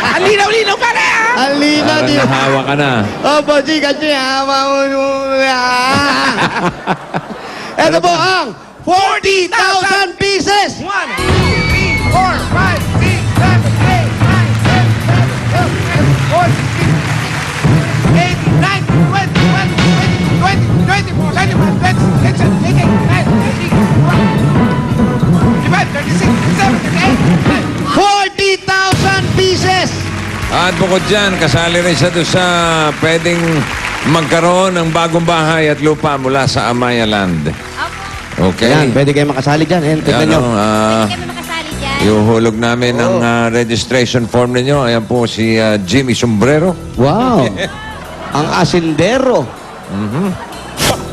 Ang linaw-linaw pare ah! Ang linaw, Parang di ba? nahawa ka na. Opo, G, kasi hawa mo. Ito po ang 40,000 pieces! 1, 2, 3, 40,000 pieces! At bukod dyan, kasali rin siya doon sa pwedeng magkaroon ng bagong bahay at lupa mula sa Amaya Land. Okay. Ayan, pwede kayo makasali dyan. Ayan, tignan Yan, nyo. Kami makasali dyan. Iuhulog namin ang registration form ninyo. Ayan po si Jimmy Sombrero. Wow! Ang asindero.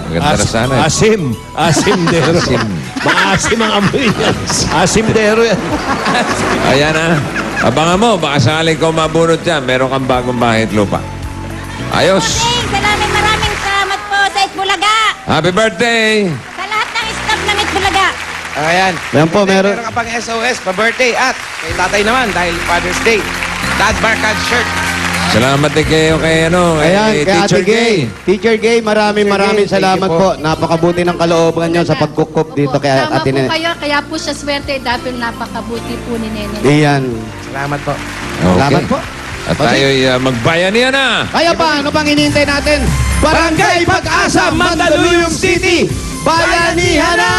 Maganda na sana. Asim. Asimdero. Asim. Maasim ang amoy yan. Asimdero yan. Ayan na. Abangan mo, baka sakaling ko mabunot dyan, meron kang bagong bahay at lupa. Ayos. Maraming salamat po sa Itbulaga. Happy birthday! Sa lahat ng staff ng Itbulaga. Ayan. Ayan po, meron. Meron ka pang SOS pa-birthday at kay tatay naman dahil Father's Day. Dad Barkad shirt. Salamat din kayo kay, Ayan, kay Teacher Ate Gay. Teacher Gay, maraming Gay, salamat thank you po. Napakabuti ng kalooban niyo sa pagkukup dito kay Tama Ate po Nene. kayo, kaya po siya swerte dahil napakabuti po ni Nene. Iyan. Salamat po. Salamat po. At tayo'y magbayanihan na! Kaya pa, ano pang hinihintay natin? Barangay Pag-asa, Mandaluyong City! Bayanihan na!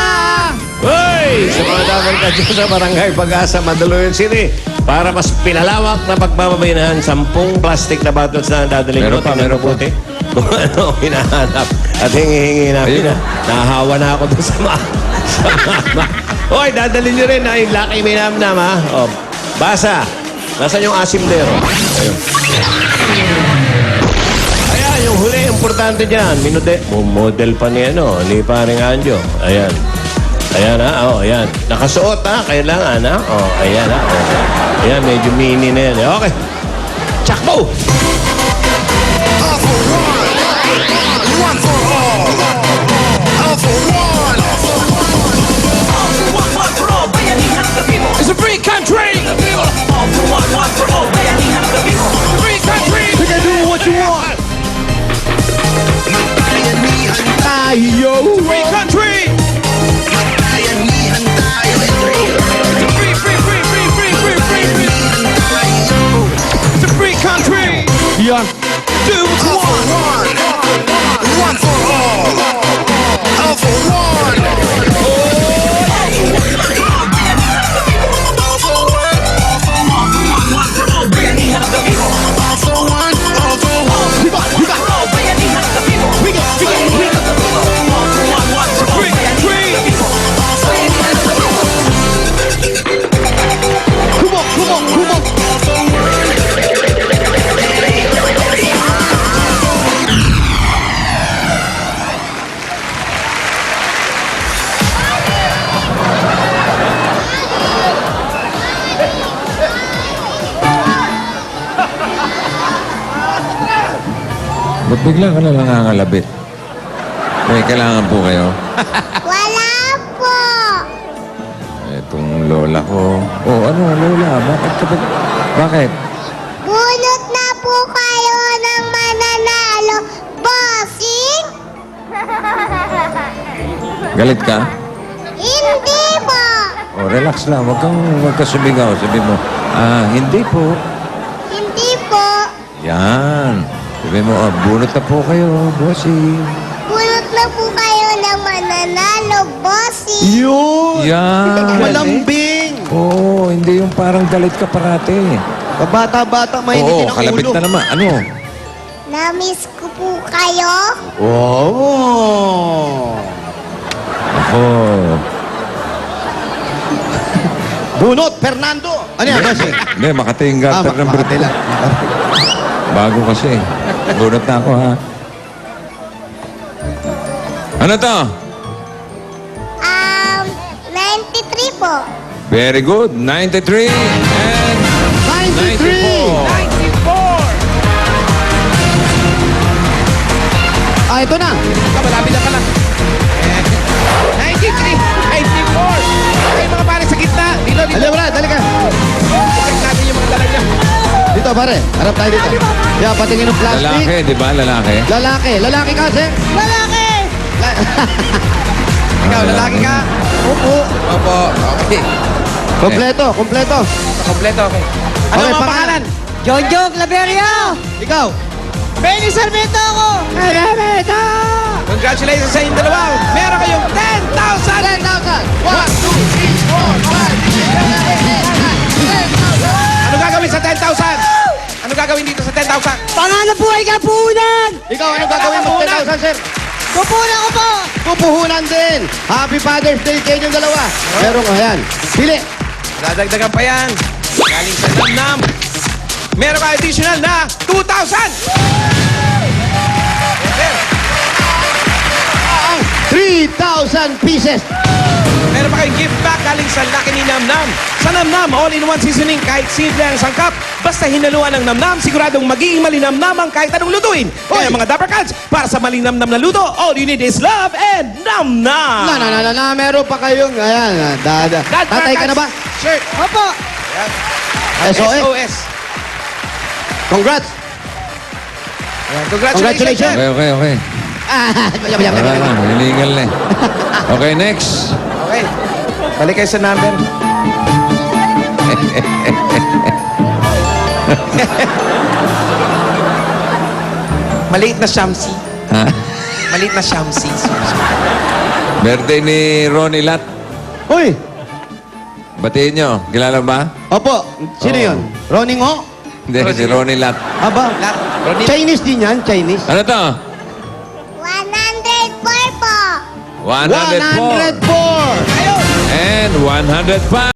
Hoy! Sa mga dapat ka dyan sa Barangay Pag-asa, Mandaluyong City. Para mas pinalawak na pagbababayanahan, 10 plastic na bottles na dadalhin Meron mo. pa, Tingnan meron mo puti. Kung ano ang hinahanap. At hingi-hingi namin Ayun. na. Nahahawa na ako doon sa mama. Hoy, dadalhin nyo rin na yung Lucky May Namnam, ha? O, basa. Nasaan yung asimdero? Ayun. Ayan, yung huli, importante dyan. Model pa ni ni paring Anjo. Ayan. Ayan ha, ayan. Nakasuot ha, kailangan ha. Ayan ha. Ayan, medyo mini na yan. Okay. Chakbo! It's a free country! Free country! You can do what you want! Tayo! Free country! It's a free country! Yan. Do what you want! One for all. All for one. All for one. All for one. All for one. Free country! Come on, come on, come on! Ba't bigla ka na nangangalabit? May kailangan po kayo? Wala po. Itong lola ko. Oh, ano, lola? Bakit? Bunot na po kayo ng mananalo. Bossing? Galit ka? Hindi po. Oh, relax lang. Huwag ka sumigaw. Sabi mo, hindi po. Hindi po. Yan. Sabi mo, bunot na po kayo, bossy. Bunot na po kayo ng mananalo. Bossing. Yun! Yan. Malambing! Oo, hindi yung parang galit ka parati. Kabata-bata, Oo, mainitin ang kalabit ulo. na naman. Ano? Namiss ko po kayo. Oh! Ako. Bunot, Fernando! Ano yan, boss? Hindi, Makati yung garter ng Makati Brito. lang. Bago kasi. Bunot na ako, ha? Ano to? 93 po. Very good. 93 and 94. 94! Ah, ito na! Malapit na pala. 93, 94. Okay, mga pare sa gitna. Dito. Halika, Brad, halika. Dito, pare. Harap tayo dito. Yeah, patingin ng plastic. Lalaki, di ba? Lalaki. Lalaki. Lalaki ka, sir. Malaki! Ikaw, lalaki ka? Opo. Opo. Okay. Kompleto, kompleto. Kompleto, okay. Ano Okay, ang pangalan? pangalan? Jojo Claveria! Ikaw. Benny Sarmiento ako! Sarmiento! Congratulations sa inyong dalawa. Meron kayong 10,000! 10,000! 1, 2, 3, 4, 5, 6, 7, 8, 9, 10,000! Ano gagawin sa 10,000? Ano gagawin dito sa 10,000? Pangalan po ay kapunan! Ikaw, ano gagawin mo sa 10,000, sir? Kupunan ko po! Pupuhunan din. Happy Father's Day sa inyong dalawa. Meron ko, ayan. Pili. Dadagdagan pa yan. Galing sa Namnam. Meron ka additional na 2,000! Sir, 3,000 pieces. meron pa kayong gift back galing sa Lucky ni Namnam. Sa Namnam, all-in-one seasoning kahit simple ang sangkap. Basta hinaluan ng Namnam, siguradong magiging malinamnam ang kahit anong lutuin. Kaya mga Dapper Cats, para sa malinamnam na luto, all you need is love and Namnam! Na, meron pa kayong, ayan, dada. Tatay ka na ba? Shirt. Opo! SOS. SOS. Congrats. Ayan, congratulations. Congratulations. sir. Okay. Wala na, illegal na eh. Okay, next. Okay. Balik kayo sa number. Maliit na Shamsi. Ha? Maliit na Shamsi. Birthday ni Ronnie Lat. Uy, Batiin nyo. Kilala ba? opo. Sino Oo. yun? Ronnie Ngo? Hindi, si Ronnie Lat. Aba, Lat. Ronnie. Chinese din yan, Chinese. Ano to? 104 po! 104. 104. Ayun. And 105.